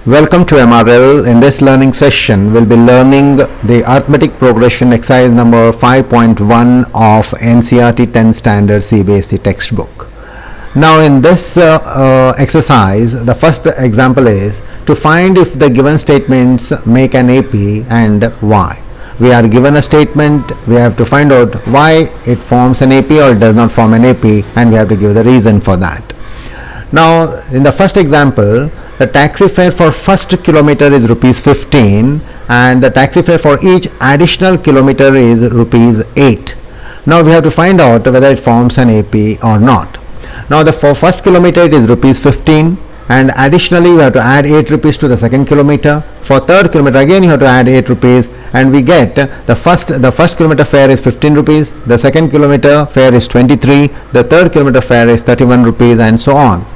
Welcome to MRL. In this learning session, we'll be learning the Arithmetic Progression Exercise number 5.1 of NCERT 10th Standard CBSE textbook. Now in this exercise, the first example is to find if the given statements make an AP and why. We are given a statement, we have to find out why it forms an AP or it does not form an AP, and we have to give the reason for that. Now in the first example, the taxi fare for first kilometer is rupees 15 and the taxi fare for each additional kilometer is rupees 8. Now we have to find out whether it forms an AP or not. Now for first kilometer it is rupees 15 and additionally we have to add 8 rupees to the second kilometer. For third kilometer again you have to add 8 rupees and we get the first kilometer fare is 15 rupees, the second kilometer fare is 23, the third kilometer fare is 31 rupees and so on.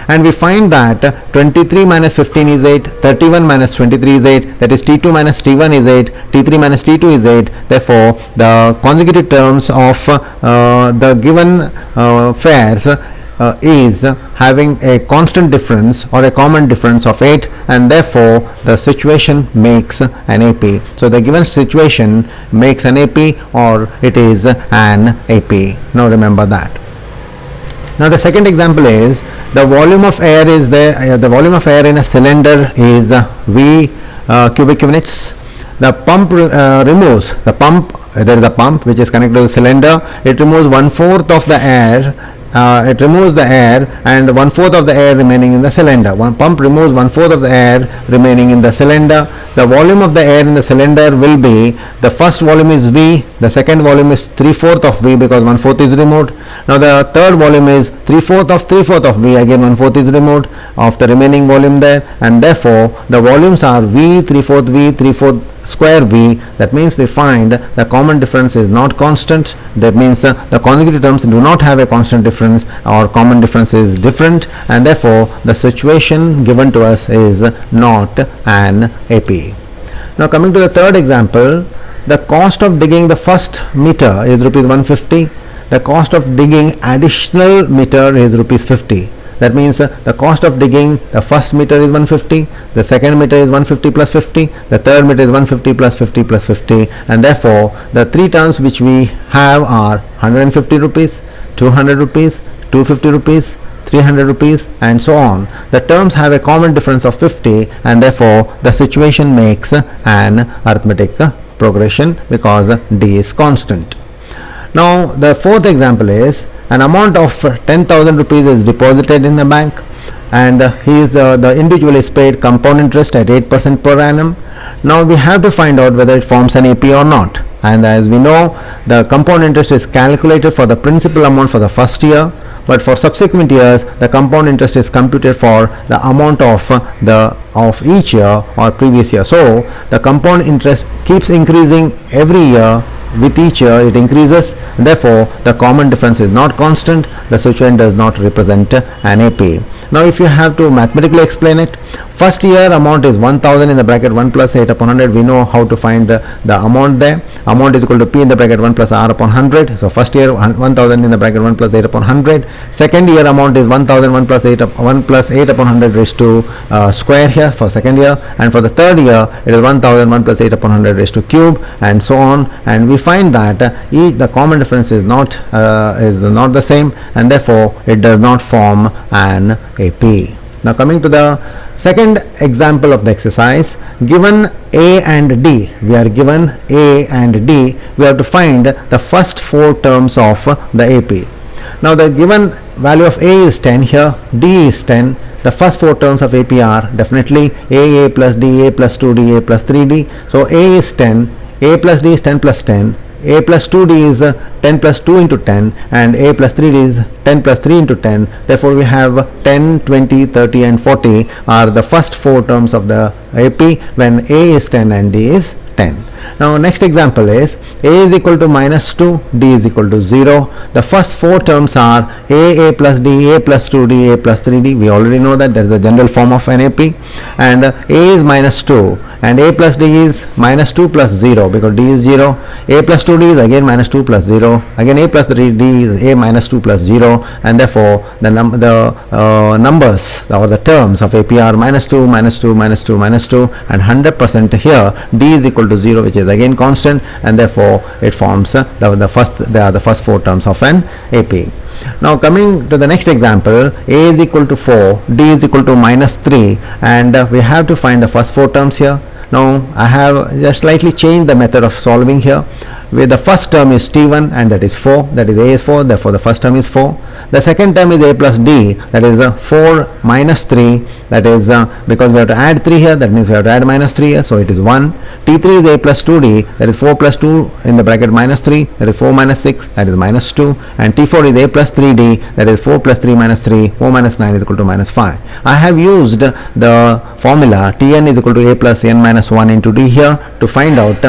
And we find that 23 minus 15 is 8, 31 minus 23 is 8, that is T2 minus T1 is 8, T3 minus T2 is 8. Therefore, the consecutive terms of the given fares is having a constant difference or a common difference of 8, and therefore the situation makes an AP. So the given situation makes an AP or it is an AP. Now remember that. Now the second example is the volume of air is there. The volume of air in a cylinder is V cubic units. The pump removes the pump. There is a pump which is connected to the cylinder. It removes 1/4 of the air. It removes the air and 1/4 of the air remaining in the cylinder. One pump removes 1/4 of the air remaining in the cylinder. The volume of the air in the cylinder will be, the first volume is V, the second volume is 3/4 of V because 1/4 is removed. Now the third volume is 3/4 of V, again 1/4 is removed of the remaining volume there, and therefore the volumes are V, 3/4 V, 3/4 square V. That means we find the common difference is not constant. That means the consecutive terms do not have a constant difference or common difference is different, and therefore the situation given to us is not an AP. Now coming to the third example, the cost of digging the first meter is rupees 150. The cost of digging additional meter is rupees 50. That means the cost of digging the first meter is 150, the second meter is 150 plus 50, the third meter is 150 plus 50 plus 50, and therefore the three terms which we have are 150 rupees, 200 rupees, 250 rupees, 300 rupees, and so on. The terms have a common difference of 50, and therefore the situation makes an arithmetic progression because D is constant. Now the fourth example is an amount of 10,000 rupees is deposited in the bank, and the individual is paid compound interest at 8% per annum. Now we have to find out whether it forms an AP or not, and as we know, the compound interest is calculated for the principal amount for the first year, but for subsequent years the compound interest is computed for the amount of each year or previous year. So the compound interest keeps increasing every year. With each year it increases, therefore the common difference is not constant. The situation does not represent an AP. Now if you have to mathematically explain it, first year amount is 1000 in the bracket 1 plus 8 upon 100. We know how to find the amount there. Amount is equal to P in the bracket 1 plus R upon 100. So first year 1000 in the bracket 1 plus 8 upon 100. Second year amount is 1000 1 plus 8 upon 100 raised to square here for second year, and for the third year it is 1000 1 plus 8 upon 100 raised to cube, and so on. And we find that the common difference is not the same, and therefore it does not form an AP. Now coming to the second example of the exercise, given A and D, we are given A and D, we have to find the first four terms of the AP. Now the given value of A is 10 here, D is 10. The first four terms of AP are definitely A plus D, A plus 2D, A plus 3D. So A is 10, A plus D is 10 plus 10, A plus 2D is 10 plus 2 into 10, and A plus 3D is 10 plus 3 into 10. Therefore we have 10, 20, 30 and 40 are the first four terms of the AP when A is 10 and D is 10. Now next example is a is equal to minus 2, d is equal to 0. The first four terms are a plus d, a plus 2d, a plus 3d. We already know that there is a general form of NAP, and a is minus 2 and a plus d is minus 2 plus 0 because d is 0. A plus 2d is again minus 2 plus 0. Again a plus 3d is a minus 2 plus 0, and therefore the numbers or the terms of AP are minus 2, minus 2, minus 2, minus 2, and 100% here d is equal to 0, which is again constant, and therefore it forms the first four terms of an AP. Now coming to the next example, a is equal to 4, d is equal to minus 3, and we have to find the first four terms here. Now I have just slightly changed the method of solving here, where the first term is t1 and that is 4, that is a is 4, therefore the first term is 4. The second term is a plus d, that is 4 minus 3, that is because we have to add 3 here, that means we have to add minus 3 here, so it is 1. T3 is a plus 2d, that is 4 plus 2 in the bracket minus 3, that is 4 minus 6, that is minus 2. And T4 is a plus 3d, that is 4 plus 3 minus 3, 4 minus 9 is equal to minus 5. I have used the formula Tn is equal to a plus n minus 1 into d here to find out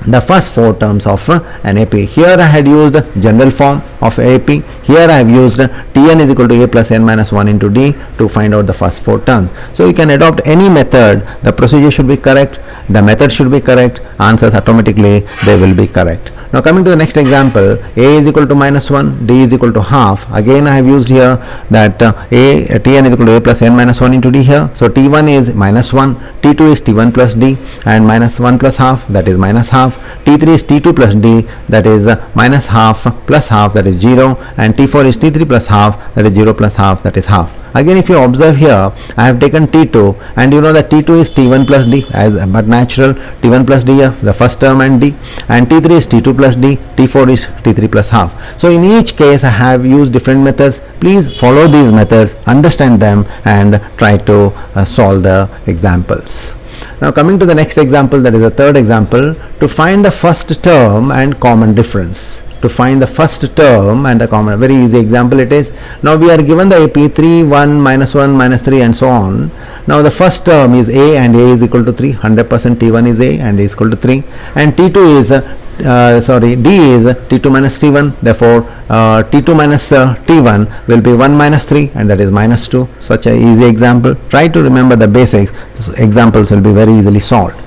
the first four terms of an AP. Here I had used general form of AP. Here I have used Tn is equal to a plus n minus 1 into d to find out the first four terms. So you can adopt any method. The procedure should be correct, the method should be correct, answers automatically they will be correct. Now coming to the next example, a is equal to minus 1, d is equal to half. Again I have used here that Tn is equal to a plus n minus 1 into d here. So T1 is minus 1, T2 is T1 plus d, and minus 1 plus half, that is minus half. T3 is T2 plus d, that is minus half plus half, that is 0, and T4 is T3 plus half, that is 0 plus half, that is half. Again, if you observe here, I have taken T2, and you know that T2 is T1 plus d, but natural T1 plus d, the first term, and d, and T3 is T2 plus d, T4 is T3 plus half. So in each case I have used different methods. Please follow these methods, understand them, and try to solve the examples. Now coming to the next example, that is the third example, to find the first term and common difference. To find the first term and the common, very easy example it is. Now we are given the AP 3, 1, minus 1, minus 3, and so on. Now the first term is a, and a is equal to 3, 100% T1 is a and a is equal to 3, and T2 is d is T2 minus T1, therefore T2 minus T1 will be 1 minus 3, and that is minus 2. Such an easy example. Try to remember the basics. Examples will be very easily solved.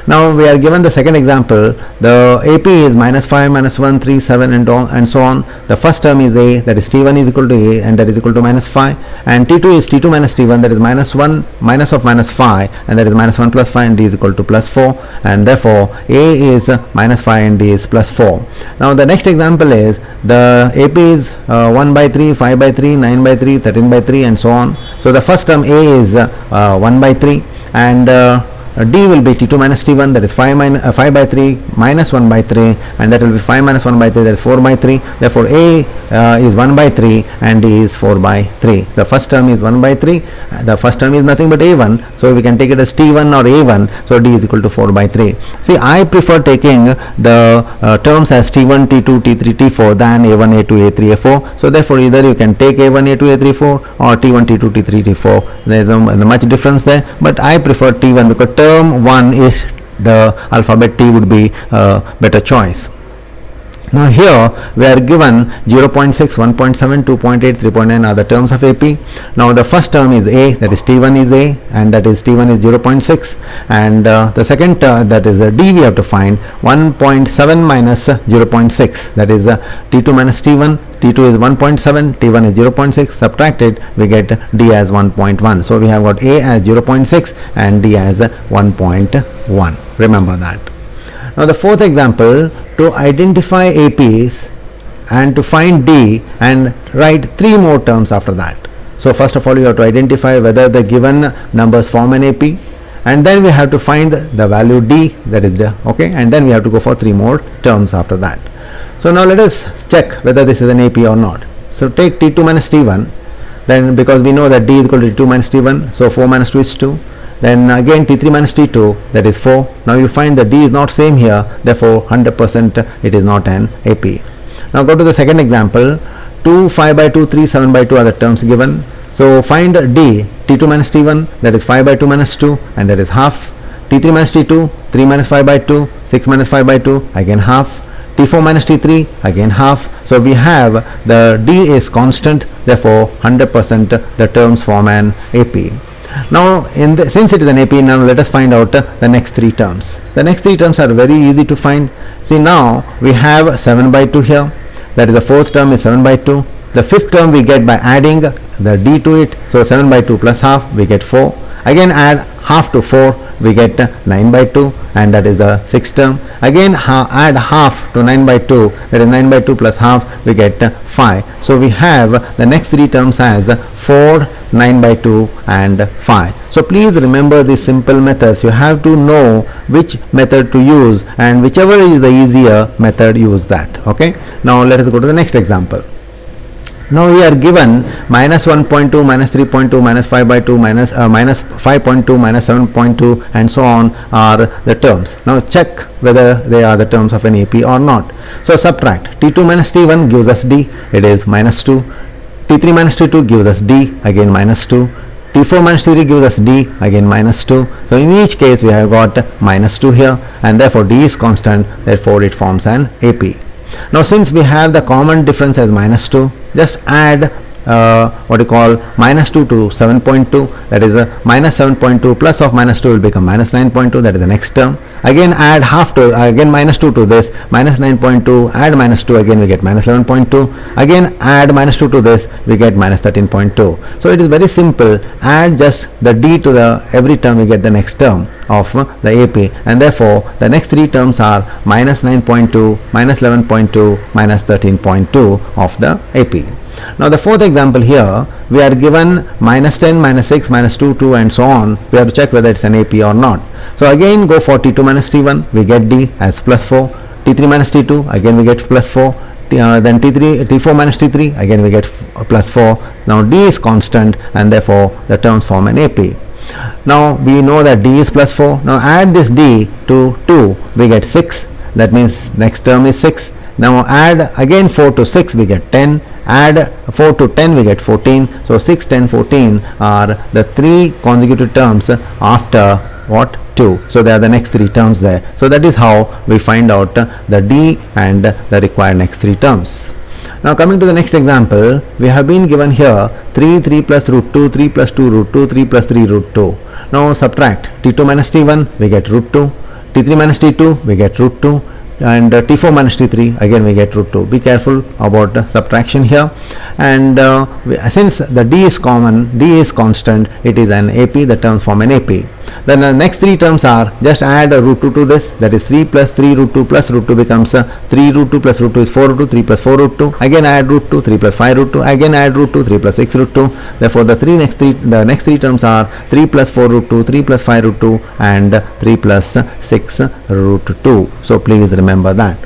Now we are given the second example. The AP is minus 5, minus 1, 3, 7, and so on. The first term is a, that is T1 is equal to a, and that is equal to minus 5, and T2 is T2 minus T1, that is minus 1 minus of minus 5, and that is minus 1 plus 5, and d is equal to plus 4, and therefore a is minus 5 and d is plus 4. Now the next example is the AP is 1 by 3, 5 by 3, 9 by 3, 13 by 3, and so on. So the first term a is 1 by 3, and d will be T2 minus T1, that is 5 by 3 minus 1 by 3, and that will be 5 minus 1 by 3, that is 4 by 3. Therefore a is 1 by 3 and d is 4 by 3. The first term is 1 by 3, the first term is nothing but a1, so we can take it as T1 or a1, so d is equal to 4 by 3. See, I prefer taking the terms as T1, T2, T3, T4 than a1, a2, a3, a4. So therefore either you can take a1, a2, a3, a4, or T1, T2, T3, T4. There is no much difference there, but I prefer T1 because term 1 is the alphabet T would be a better choice. Now here we are given 0.6, 1.7, 2.8, 3.9 are the terms of AP. Now the first term is a, that is T1 is a, and that is T1 is 0.6, and the second term, that is d, we have to find 1.7 minus 0.6, that is T2 minus T1. T2 is 1.7, T1 is 0.6, subtracted we get d as 1.1. So we have got a as 0.6 and d as 1.1. Remember that. Now the fourth example, to identify APs and to find d and write 3 more terms after that. So first of all you have to identify whether the given numbers form an AP, and then we have to find the value d, that is the okay, and then we have to go for 3 more terms after that. So now let us check whether this is an AP or not. So take T2 minus T1, then because we know that d is equal to T2 minus T1, so 4 minus 2 is 2. Then again T3 minus T2, that is 4. Now you find that d is not same here, therefore 100% it is not an AP. Now go to the second example. 2, 5 by 2, 3, 7 by 2 are the terms given. So find d, T2 minus T1, that is 5 by 2 minus 2, and that is half. T3 minus T2, 3 minus 5 by 2, 6 minus 5 by 2, again half. T4 minus T3, again half. So we have the D is constant, therefore 100% the terms form an AP. Now since it is an AP, now let us find out the next three terms. The next three terms are very easy to find. See, now we have 7 by 2 here, that is the fourth term is 7 by 2. The fifth term we get by adding the D to it, so 7 by 2 plus half, we get 4. Again add half to 4, we get 9 by 2, and that is the sixth term. Again add half to 9 by 2, that is 9 by 2 plus half, we get 5. So we have the next three terms as 4, 9 by 2 and 5. So please remember these simple methods. You have to know which method to use, and whichever is the easier method, use that. Okay. Now let us go to the next example. Now we are given minus 1.2, minus 3.2, minus 5 by 2, minus 5.2, minus 7.2 and so on are the terms. Now check whether they are the terms of an AP or not. So subtract. T2 minus T1 gives us D, it is minus 2. T3 minus T2 gives us D, again minus 2. T4 minus T3 gives us D, again minus 2. So in each case we have got minus 2 here, and therefore D is constant, therefore it forms an AP. Now since we have the common difference as minus 2, just add minus 2 to 7.2, that is minus 7.2 plus of minus 2 will become minus 9.2, that is the next term. Again add half to, again minus 2 to this, minus 9.2, add minus 2, again we get minus 11.2, again add minus 2 to this, we get minus 13.2. So it is very simple, add just the D to the every term, we get the next term of the AP, and therefore the next three terms are minus 9.2, minus 11.2, minus 13.2 of the AP. Now the fourth example here, we are given minus 10, minus 6, minus 2, 2 and so on. We have to check whether it's an AP or not. So again go for T2 minus T1, we get D as plus 4. T3 minus T2, again we get plus 4. Then T4 minus T3, again we get plus 4. Now D is constant, and therefore the terms form an AP. Now we know that D is plus 4. Now add this D to 2, we get 6. That means next term is 6. Now add again 4 to 6, we get 10. Add 4 to 10, we get 14. So 6, 10, 14 are the three consecutive terms after what? 2. So they are the next three terms there. So that is how we find out the D and the required next three terms. Now coming to the next example, we have been given here 3, 3 plus root 2, 3 plus 2 root 2, 3 plus 3 root 2. Now subtract T2 minus T1, we get root 2. T3 minus T2, we get root 2. And T4 minus T3, again we get root 2. Be careful about subtraction here. And since the D is common, D is constant, it is an AP, the terms form an AP. Then the next three terms are, just add root 2 to this, that is 3 plus 3 root 2 plus root 2 becomes 3 root 2 plus root 2 is 4 root 2, 3 plus 4 root 2, again add root 2, 3 plus 5 root 2, again add root 2, 3 plus 6 root 2. Therefore the next three terms are 3 plus 4 root 2, 3 plus 5 root 2 and 3 plus 6 root 2. So please remember that.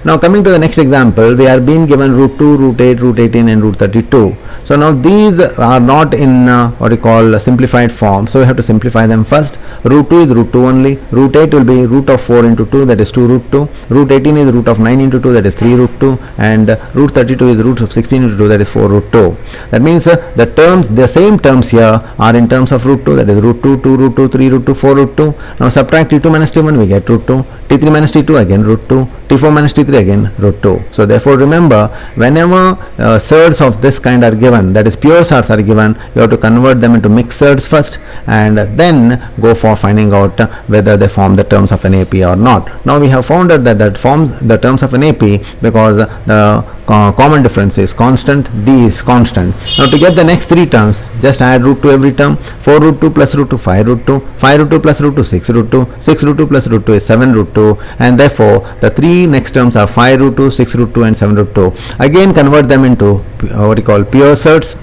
Now coming to the next example, we are being given root 2, root 8, root 18 and root 32. So now these are not in what we call simplified form, so we have to simplify them first. Root 2 is root 2 only, root 8 will be root of 4 into 2, that is 2 root 2, root 18 is root of 9 into 2, that is 3 root 2, and root 32 is root of 16 into 2, that is 4 root 2. That means the same terms here are in terms of root 2, that is root 2, 2 root 2, 3 root 2, 4 root 2. Now subtract T2 minus T1, we get root 2, T3 minus T2, again root 2, T4 minus T3, again root 2. So therefore remember, whenever surds of this kind are given, that is pure surds are given, you have to convert them into mixed surds first and then go for finding out whether they form the terms of an AP or not. Now we have found out that forms the terms of an AP because the common difference is constant, D is constant. Now to get the next three terms, just add root 2 every term. 4 root 2 plus root 2, 5 root 2, 5 root 2 plus root 2, 6 root 2, 6 root 2 plus root 2 is 7 root 2, and therefore the three next terms are 5 root 2, 6 root 2 and 7 root 2. Again convert them into what we call pure surds,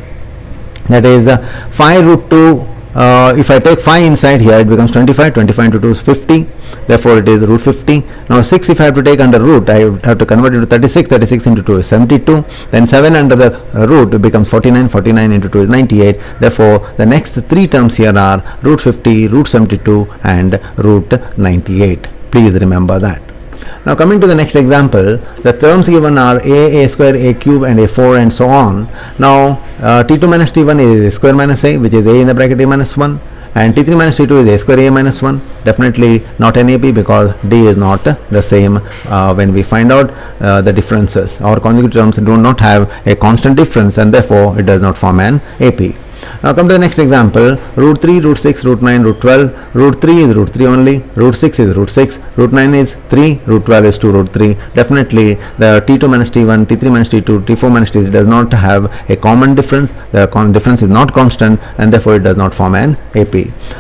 that is 5 root 2. If I take 5 inside here, it becomes 25, 25 into 2 is 50, therefore it is root 50. Now 6 if I have to take under root, I have to convert it to 36, 36 into 2 is 72, then 7 under the root becomes 49, 49 into 2 is 98, therefore the next three terms here are root 50, root 72 and root 98. Please remember that. Now coming to the next example, the terms given are a square, a cube and a4 and so on. Now T2 minus T1 is a square minus a, which is a in the bracket a minus 1. and T3 minus T2 is a square A minus 1. Definitely not an AP because D is not the same when we find out the differences. Our consecutive terms do not have a constant difference, and therefore it does not form an AP. Now come to the next example. Root 3, root 6, root 9, root 12. Root 3 is root 3 only. Root 6 is root 6. Root 9 is 3. Root 12 is 2 root 3. Definitely the T2 minus T1, T3 minus T2, T4 minus T3 does not have a common difference. The difference is not constant, and therefore it does not form an AP.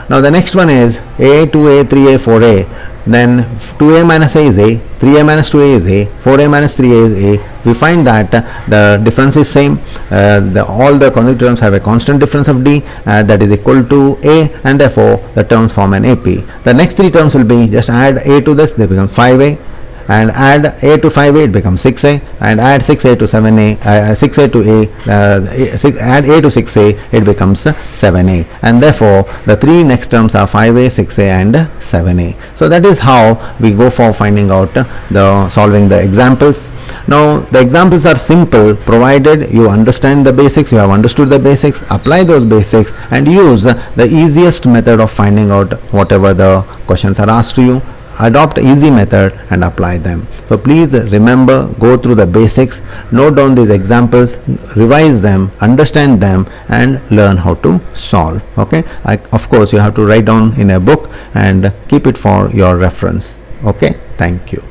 Now the next one is A, 2A, 3A, 4A. Then 2A minus A is A, 3A minus 2A is A, 4A minus 3A is A. We find that the difference is same. All the consecutive terms have a constant difference of D that is equal to A, and therefore the terms form an AP. The next three terms will be just add A to this, they become 5A, and add A to 5A, it becomes 6A, and add 6A to 7A, 6A to A, add A to 6A, it becomes 7A, and therefore the three next terms are 5A, 6A and 7A. So that is how we go for finding out solving the examples. Now the examples are simple provided you understand the basics, you have understood the basics, apply those basics and use the easiest method of finding out whatever the questions are asked to you. Adopt easy method and apply them. So please remember, go through the basics, note down these examples, revise them, understand them and learn how to solve. Okay, of course you have to write down in a book and keep it for your reference. Okay, thank you.